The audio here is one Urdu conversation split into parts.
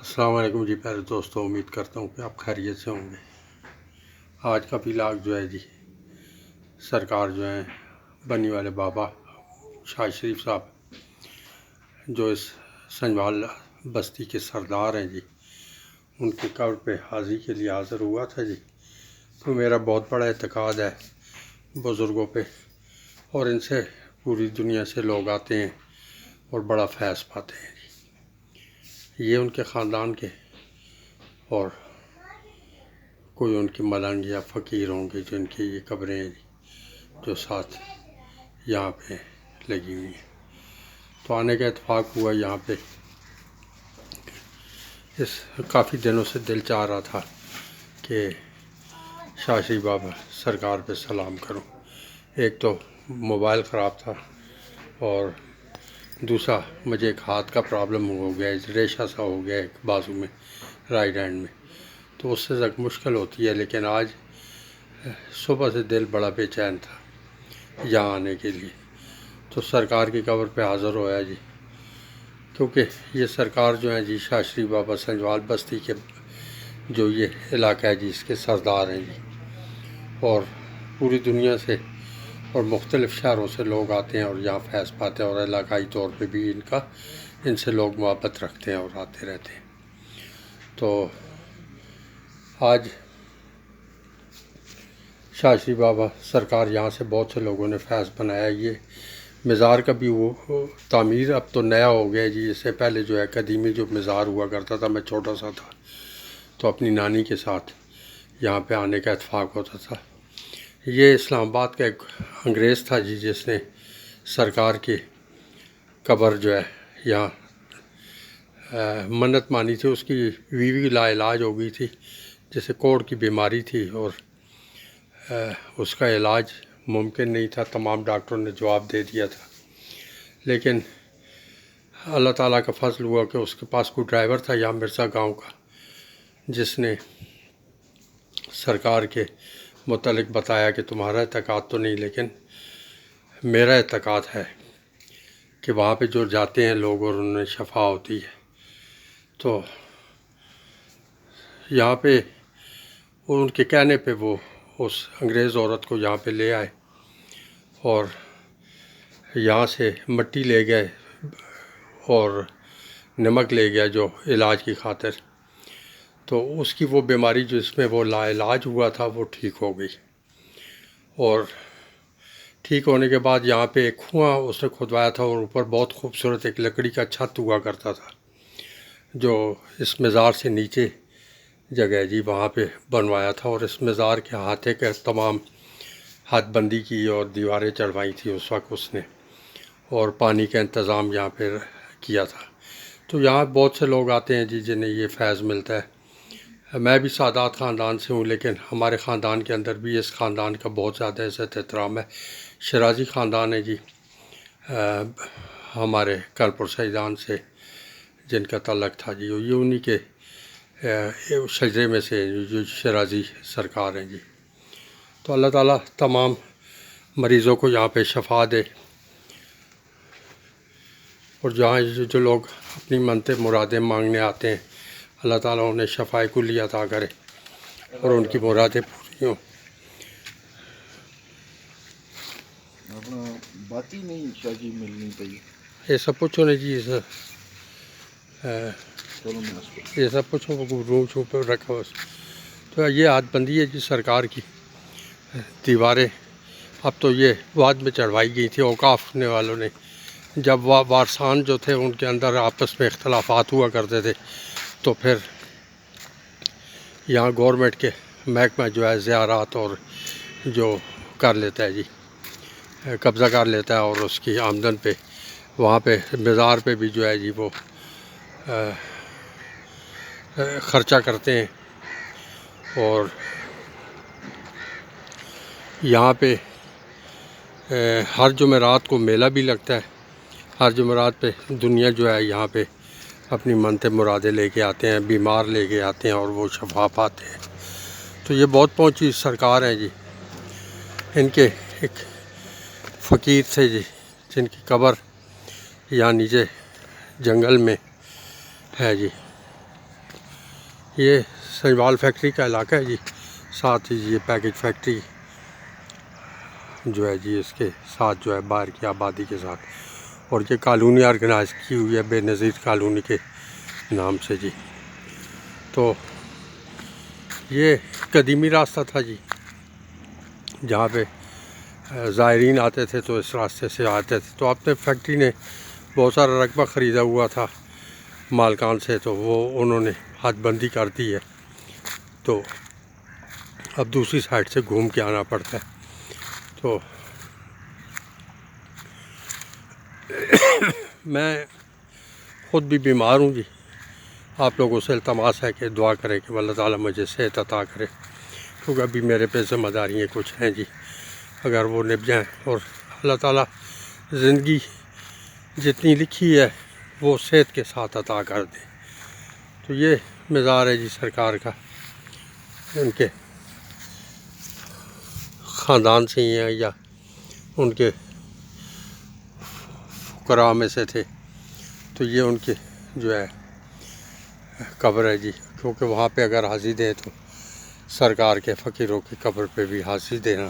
السلام علیکم جی پیارے دوستوں، امید کرتا ہوں کہ آپ خیریت سے ہوں گے۔ آج کا ولاگ جو ہے جی، سرکار جو ہیں بنی والے بابا شاہ شریف صاحب، جو اس سنجوال بستی کے سردار ہیں جی، ان کی قبر پہ حاضری کے لیے حاضر ہوا تھا جی۔ تو میرا بہت بڑا اعتقاد ہے بزرگوں پہ، اور ان سے پوری دنیا سے لوگ آتے ہیں اور بڑا فیض پاتے ہیں جی۔ یہ ان کے خاندان کے اور کوئی ان کی ملنگ یا فقیر ہوں گے جن کی یہ قبریں ہیں جی، جو ساتھ یہاں پہ لگی ہوئی ہیں۔ تو آنے کا اتفاق ہوا یہاں پہ، کافی دنوں سے دل چاہ رہا تھا کہ شاہ شریف بابا سرکار پہ سلام کروں۔ ایک تو موبائل خراب تھا، اور دوسرا مجھے ایک ہاتھ کا پرابلم ہو گیا، ریشہ سا ہو گیا ایک بازو میں، رائٹ ہینڈ میں، تو اس سے مشکل ہوتی ہے۔ لیکن آج صبح سے دل بڑا بے چین تھا یہاں آنے کے لیے، تو سرکار کی قبر پہ حاضر ہوا جی، کیونکہ یہ سرکار جو ہیں جی، شاہ شریف بابا سنجوال بستی کے جو یہ علاقہ ہے جی، اس کے سردار ہیں جی، اور پوری دنیا سے اور مختلف شہروں سے لوگ آتے ہیں اور یہاں فیض پاتے ہیں، اور علاقائی طور پہ بھی ان سے لوگ محبت رکھتے ہیں اور آتے رہتے ہیں۔ تو آج شاہ شریف بابا سرکار یہاں سے بہت سے لوگوں نے فیض بنایا۔ یہ مزار کا بھی وہ تعمیر اب تو نیا ہو گیا جی، اس سے پہلے جو ہے قدیمی جو مزار ہوا کرتا تھا، میں چھوٹا سا تھا تو اپنی نانی کے ساتھ یہاں پہ آنے کا اتفاق ہوتا تھا۔ یہ اسلام آباد کا ایک انگریز تھا جی، جس نے سرکار کی قبر جو ہے یہاں منت مانی تھی۔ اس کی بیوی لا علاج ہو گئی تھی، جیسے کوڑ کی بیماری تھی، اور اس کا علاج ممکن نہیں تھا، تمام ڈاکٹروں نے جواب دے دیا تھا۔ لیکن اللہ تعالیٰ کا فضل ہوا کہ اس کے پاس کوئی ڈرائیور تھا یہاں مرزا گاؤں کا، جس نے سرکار کے متعلق بتایا کہ تمہارا اعتقاد تو نہیں، لیکن میرا اعتقاد ہے کہ وہاں پہ جو جاتے ہیں لوگ اور انہیں شفا ہوتی ہے۔ تو یہاں پہ ان کے کہنے پہ وہ اس انگریز عورت کو یہاں پہ لے آئے، اور یہاں سے مٹی لے گئے اور نمک لے گیا جو علاج کی خاطر۔ تو اس کی وہ بیماری جس میں وہ لا علاج ہوا تھا وہ ٹھیک ہو گئی، اور ٹھیک ہونے کے بعد یہاں پہ ایک کنواں اس نے کھدوایا تھا، اور اوپر بہت خوبصورت ایک لکڑی کا چھت ہوا کرتا تھا، جو اس مزار سے نیچے جگہ جی وہاں پہ بنوایا تھا، اور اس مزار کے احاطے کے تمام حد بندی کی اور دیواریں چڑھوائی تھی اس وقت اس نے، اور پانی کا انتظام یہاں پہ کیا تھا۔ تو یہاں بہت سے لوگ آتے ہیں جی، جنہیں یہ فیض ملتا ہے۔ میں بھی سادات خاندان سے ہوں، لیکن ہمارے خاندان کے اندر بھی اس خاندان کا بہت زیادہ عزت احترام ہے۔ شرازی خاندان ہے جی، ہمارے کرپور سیدان سے جن کا تعلق تھا جی، یہ انہی کے شجرے میں سے جو شرازی سرکار ہیں جی۔ تو اللہ تعالیٰ تمام مریضوں کو یہاں پہ شفا دے، اور جہاں جو لوگ اپنی منتیں مرادیں مانگنے آتے ہیں، اللہ تعالیٰ انہیں شفائے کلی عطا کرے اور ان کی مرادیں پوری ہوں۔ باقی نہیں شاہ جی ملنی پئی، یہ سب پوچھو نہیں جی، یہ سب پوچھو روم چھو پہ رکھا بس۔ تو یہ حد بندی ہے جی سرکار کی، دیواریں اب تو یہ بعد میں چڑھوائی گئی تھی اوقاف نے والوں نے، جب وارثان جو تھے ان کے اندر آپس میں اختلافات ہوا کرتے تھے، تو پھر یہاں گورنمنٹ کے محکمہ جو ہے زیارات اور جو کر لیتا ہے جی، قبضہ کر لیتا ہے، اور اس کی آمدن پہ وہاں پہ مزار پہ بھی جو ہے جی وہ خرچہ کرتے ہیں۔ اور یہاں پہ ہر جمعرات کو میلہ بھی لگتا ہے، ہر جمعرات پہ دنیا جو ہے یہاں پہ اپنی منتیں مرادیں لے کے آتے ہیں، بیمار لے کے آتے ہیں اور وہ شفا پاتے ہیں۔ تو یہ بہت پہنچی سرکار ہیں جی۔ ان کے ایک فقیر تھے جی، جن کی قبر یہاں نیچے جنگل میں ہے جی، یہ سنجوال فیکٹری کا علاقہ ہے جی، ساتھ ہی یہ پیکج فیکٹری جو ہے جی اس کے ساتھ جو ہے باہر کی آبادی کے ساتھ، اور یہ کالونی آرگنائز کی ہوئی ہے بے نظیر کالونی کے نام سے جی۔ تو یہ قدیمی راستہ تھا جی، جہاں پہ زائرین آتے تھے تو اس راستے سے آتے تھے۔ تو اپنے فیکٹری نے بہت سارا رقبہ خریدا ہوا تھا مالکان سے، تو وہ انہوں نے حد بندی کر دی ہے، تو اب دوسری سائڈ سے گھوم کے آنا پڑتا ہے۔ تو میں خود بھی بیمار ہوں جی، آپ لوگوں سے التماس ہے کہ دعا کریں کہ اللہ تعالیٰ مجھے صحت عطا کرے، کیونکہ ابھی میرے پہ ذمہ داریاں کچھ ہیں جی، اگر وہ نب جائیں اور اللہ تعالیٰ زندگی جتنی لکھی ہے وہ صحت کے ساتھ عطا کر دے۔ تو یہ مزار ہے جی سرکار کا، ان کے خاندان سے ہی ہیں یا ان کے فقراء میں سے تھے، تو یہ ان کے جو ہے قبر ہے جی، کیونکہ وہاں پہ اگر حاضری دیں تو سرکار کے فقیروں کی قبر پہ بھی حاضری دینا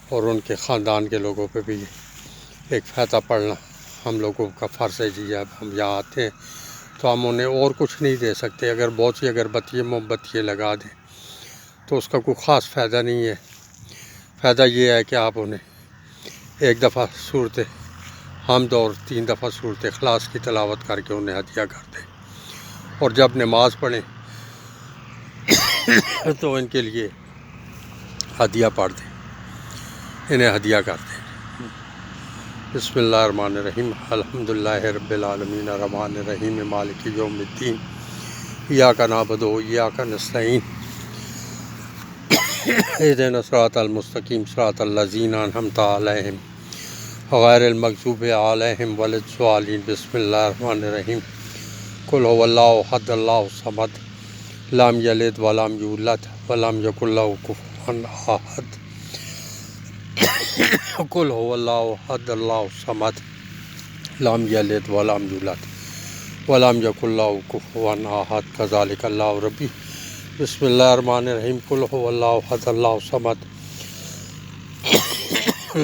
اور ان کے خاندان کے لوگوں پہ بھی ایک فاتحہ پڑھنا ہم لوگوں کا فرض ہے جی۔ جب ہم یہاں آتے ہیں تو ہم انہیں اور کچھ نہیں دے سکتے، اگر بہت سی اگربتیاں موم بتیاں لگا دیں تو اس کا کوئی خاص فائدہ نہیں ہے۔ فائدہ یہ ہے کہ آپ انہیں ایک دفعہ صورت حمد اور 3 دفعہ صورت اخلاص کی تلاوت کر کے انہیں ہدیہ کر دیں، اور جب نماز پڑھیں تو ان کے لیے ہدیہ پڑھ دیں، انہیں ہدیہ کر دیں۔ بسم اللہ الرحمن الرحیم، الحمدللہ رب العالمین، الرحمن الرحیم، مالک یوم الدین، ایاک نعبد و ایاک نستعین، اہدنا الصراط المستقیم، صراط الذین انعمت علیہم غیر المغضوب علیہم ولا الضالین۔ بسم اللہ الرحمن الرحیم، قل هو اللہ احد اللہ الصمد لم یلد ولم یولد ولم یکن لہ کفوا احد۔ قل هو اللہ احد اللہ الصمد لم یلد ولم یولد ولم یکن لہ کفوا احد، کذالک اللہ ربی۔ بسم اللہ الرحمن الرحیم، قل هو اللہ احد اللہ الصمد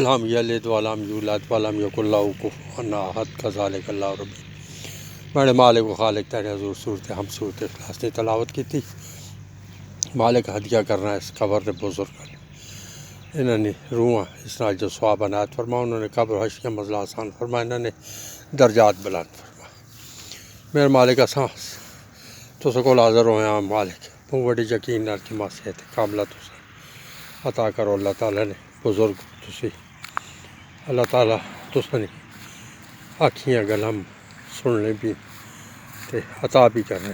لم یلد ولم یولد ولم یکن لہ کفوا احد، کذالک اللہ ربی۔ بڑے مالک و خالق تیرے حضور صورت ہم صورت اخلاص نے تلاوت کی تھی، مالک ہدیہ کرنا ہے اس قبر نے بزرگ نے، انہوں نے روحاں اس طرح جو ثواب عنایت فرما، انہوں نے قبر حشر مسئلہ آسان فرما، انہوں نے درجات بلند فرما۔ میرے مالک اساں تو سکول حاضر ہوئے ہیں مالک، وہ بڑی یقین نال کی ماں صحت کاملہ تسا عطا کرو اللہ تعالیٰ نے بزرگ تسی، اللہ تعالیٰ تسا نے آکھیاں گلم سننے بھی تے عطا بھی کرنے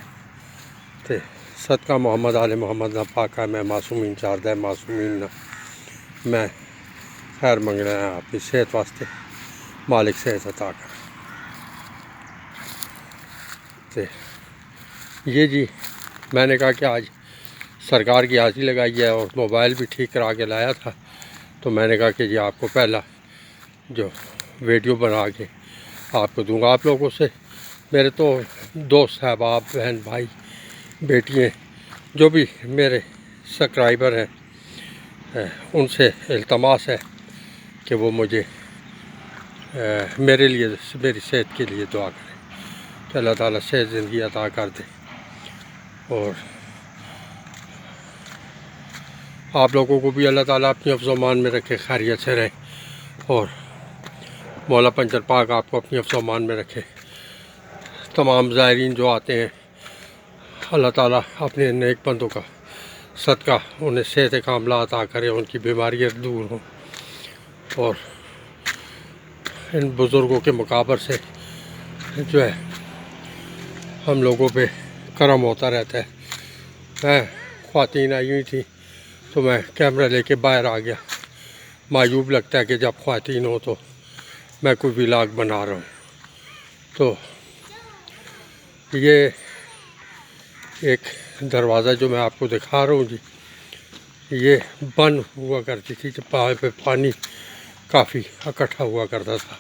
تے صدقہ محمد آل محمد نہ پاکا میں معصومین چاردہ معصومین نہ میں خیر منگنا ہے آپ کی صحت واسطے، مالک صحت عطا کر۔ تے یہ جی میں نے کہا کہ آج سرکار کی حاضری لگائی ہے اور موبائل بھی ٹھیک کرا کے لایا تھا، تو میں نے کہا کہ جی آپ کو پہلا جو ویڈیو بنا کے آپ کو دوں گا۔ آپ لوگوں سے میرے تو دوست احباب بہن بھائی بیٹیاں جو بھی میرے سبسکرائبر ہیں ان سے التماس ہے کہ وہ مجھے میرے لیے میری صحت کے لیے دعا کریں کہ اللہ تعالیٰ صحت زندگی عطا کر دے، اور آپ لوگوں کو بھی اللہ تعالیٰ اپنی حفظ و امان میں رکھے، خیریت سے رہیں، اور مولا پنجر پاک آپ کو اپنی حفظ و امان میں رکھے۔ تمام زائرین جو آتے ہیں اللہ تعالیٰ اپنے نیک بندوں کا صدقہ انہیں صحت کاملہ عطا کرے، ان کی بیماریاں دور ہوں، اور ان بزرگوں کے مقابر سے جو ہے ہم لوگوں پہ کرم ہوتا رہتا ہے۔ میں خواتین آئی ہوئی تھی تو میں کیمرہ لے کے باہر آ گیا، معیوب لگتا ہے کہ جب خواتین ہو تو میں کوئی ولاگ بنا رہا ہوں۔ تو یہ ایک دروازہ جو میں آپ کو دکھا رہا ہوں جی، یہ بند ہوا کرتی تھی جب پہاڑ پہ پانی کافی اکٹھا ہوا کرتا تھا،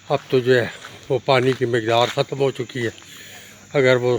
اب تو جو ہے وہ پانی کی مقدار ختم ہو چکی ہے، اگر وہ